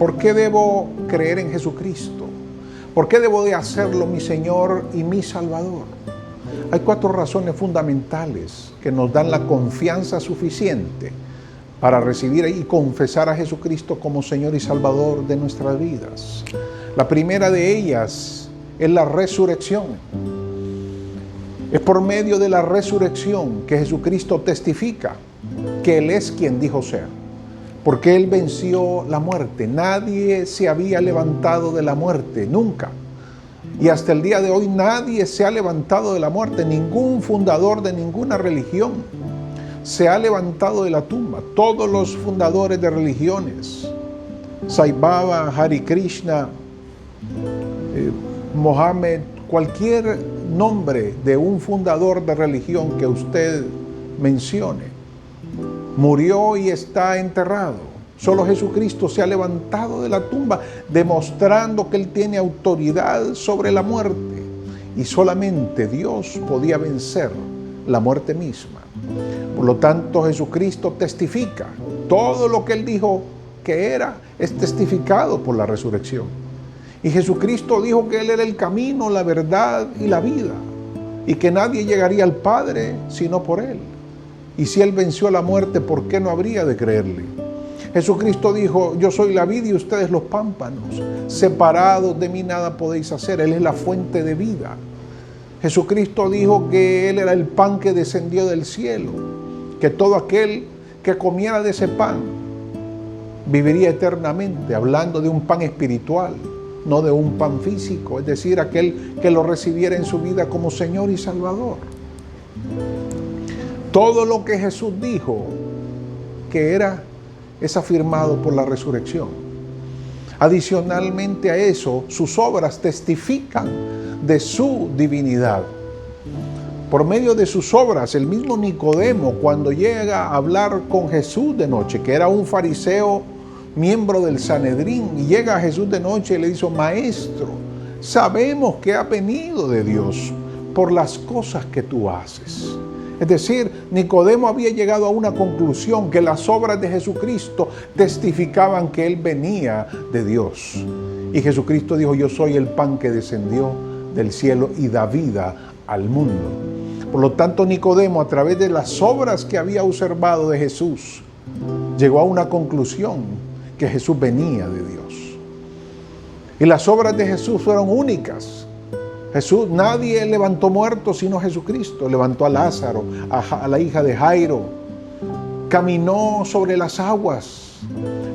¿Por qué debo creer en Jesucristo? ¿Por qué debo de hacerlo mi Señor y mi Salvador? Hay 4 razones fundamentales que nos dan la confianza suficiente para recibir y confesar a Jesucristo como Señor y Salvador de nuestras vidas. La primera de ellas es la resurrección. Es por medio de la resurrección que Jesucristo testifica que Él es quien dijo ser, porque Él venció la muerte. Nadie se había levantado de la muerte, nunca. Y hasta el día de hoy nadie se ha levantado de la muerte, ningún fundador de ninguna religión se ha levantado de la tumba. Todos los fundadores de religiones, Sai Baba, Hare Krishna, Mohammed, cualquier nombre de un fundador de religión que usted mencione, murió y está enterrado. Solo Jesucristo se ha levantado de la tumba, demostrando que Él tiene autoridad sobre la muerte. Y solamente Dios podía vencer la muerte misma. Por lo tanto, Jesucristo testifica. Todo lo que Él dijo que era, es testificado por la resurrección. Y Jesucristo dijo que Él era el camino, la verdad y la vida, y que nadie llegaría al Padre sino por Él. Y si Él venció la muerte, ¿por qué no habría de creerle? Jesucristo dijo: yo soy la vid y ustedes los pámpanos. Separados de mí nada podéis hacer. Él es la fuente de vida. Jesucristo dijo que Él era el pan que descendió del cielo, que todo aquel que comiera de ese pan viviría eternamente, hablando de un pan espiritual, no de un pan físico, es decir, aquel que lo recibiera en su vida como Señor y Salvador. Todo lo que Jesús dijo que era, es afirmado por la resurrección. Adicionalmente a eso, sus obras testifican de su divinidad. Por medio de sus obras, el mismo Nicodemo, cuando llega a hablar con Jesús de noche, que era un fariseo, miembro del Sanedrín, y llega a Jesús de noche y le dice: Maestro, sabemos que ha venido de Dios por las cosas que tú haces. Es decir, Nicodemo había llegado a una conclusión, que las obras de Jesucristo testificaban que Él venía de Dios. Y Jesucristo dijo: yo soy el pan que descendió del cielo y da vida al mundo. Por lo tanto, Nicodemo, a través de las obras que había observado de Jesús, llegó a una conclusión, que Jesús venía de Dios. Y las obras de Jesús fueron únicas. Jesús, nadie levantó muertos sino Jesucristo. Levantó a Lázaro, a la hija de Jairo. Caminó sobre las aguas.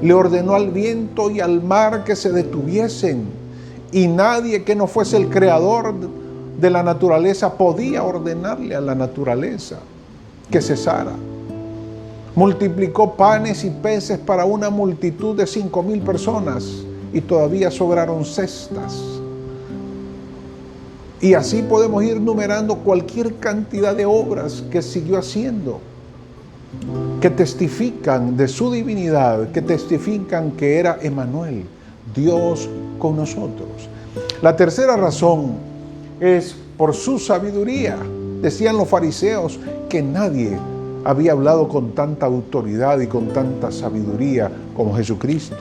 Le ordenó al viento y al mar que se detuviesen. Y nadie que no fuese el creador de la naturaleza podía ordenarle a la naturaleza que cesara. Multiplicó panes y peces para una multitud de 5,000 personas y todavía sobraron cestas. Y así podemos ir numerando cualquier cantidad de obras que siguió haciendo, que testifican de su divinidad, que testifican que era Emmanuel, Dios con nosotros. La tercera razón es por su sabiduría. Decían los fariseos que nadie había hablado con tanta autoridad y con tanta sabiduría como Jesucristo.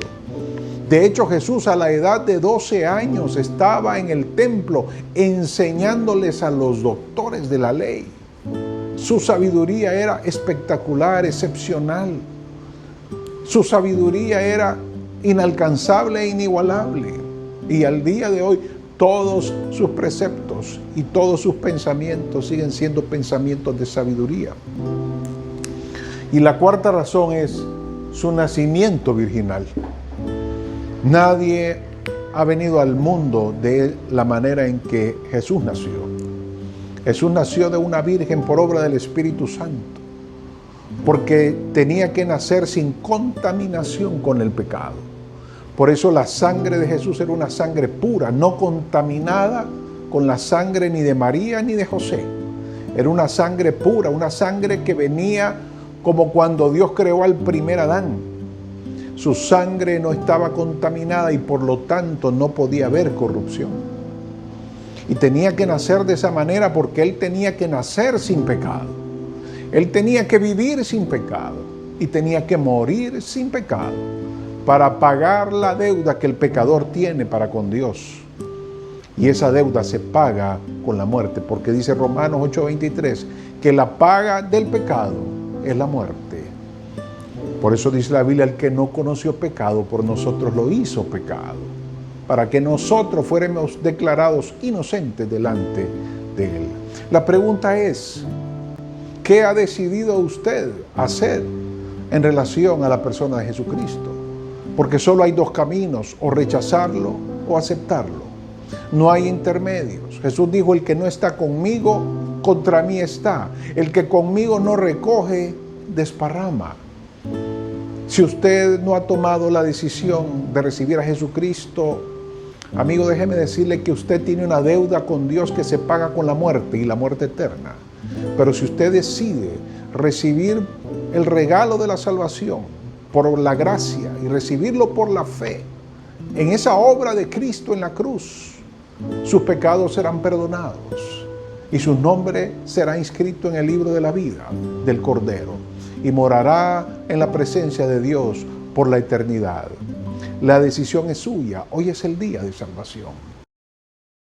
De hecho, Jesús a la edad de 12 años estaba en el templo enseñándoles a los doctores de la ley. Su sabiduría era espectacular, excepcional. Su sabiduría era inalcanzable e inigualable. Y al día de hoy, todos sus preceptos y todos sus pensamientos siguen siendo pensamientos de sabiduría. Y la cuarta razón es su nacimiento virginal. Nadie ha venido al mundo de la manera en que Jesús nació. Jesús nació de una virgen por obra del Espíritu Santo, porque tenía que nacer sin contaminación con el pecado. Por eso la sangre de Jesús era una sangre pura, no contaminada con la sangre ni de María ni de José. Era una sangre pura, una sangre que venía como cuando Dios creó al primer Adán. Su sangre no estaba contaminada y por lo tanto no podía haber corrupción. Y tenía que nacer de esa manera porque Él tenía que nacer sin pecado. Él tenía que vivir sin pecado y tenía que morir sin pecado para pagar la deuda que el pecador tiene para con Dios. Y esa deuda se paga con la muerte, porque dice Romanos 8:23 que la paga del pecado es la muerte. Por eso dice la Biblia, el que no conoció pecado, por nosotros lo hizo pecado, para que nosotros fuéramos declarados inocentes delante de Él. La pregunta es, ¿qué ha decidido usted hacer en relación a la persona de Jesucristo? Porque solo hay dos caminos, o rechazarlo o aceptarlo. No hay intermedios. Jesús dijo, el que no está conmigo, contra mí está. El que conmigo no recoge, desparrama. Si usted no ha tomado la decisión de recibir a Jesucristo, amigo, déjeme decirle que usted tiene una deuda con Dios que se paga con la muerte, y la muerte eterna. Pero si usted decide recibir el regalo de la salvación por la gracia y recibirlo por la fe en esa obra de Cristo en la cruz, sus pecados serán perdonados y su nombre será inscrito en el libro de la vida del Cordero y morará en la presencia de Dios por la eternidad. La decisión es suya. Hoy es el día de salvación.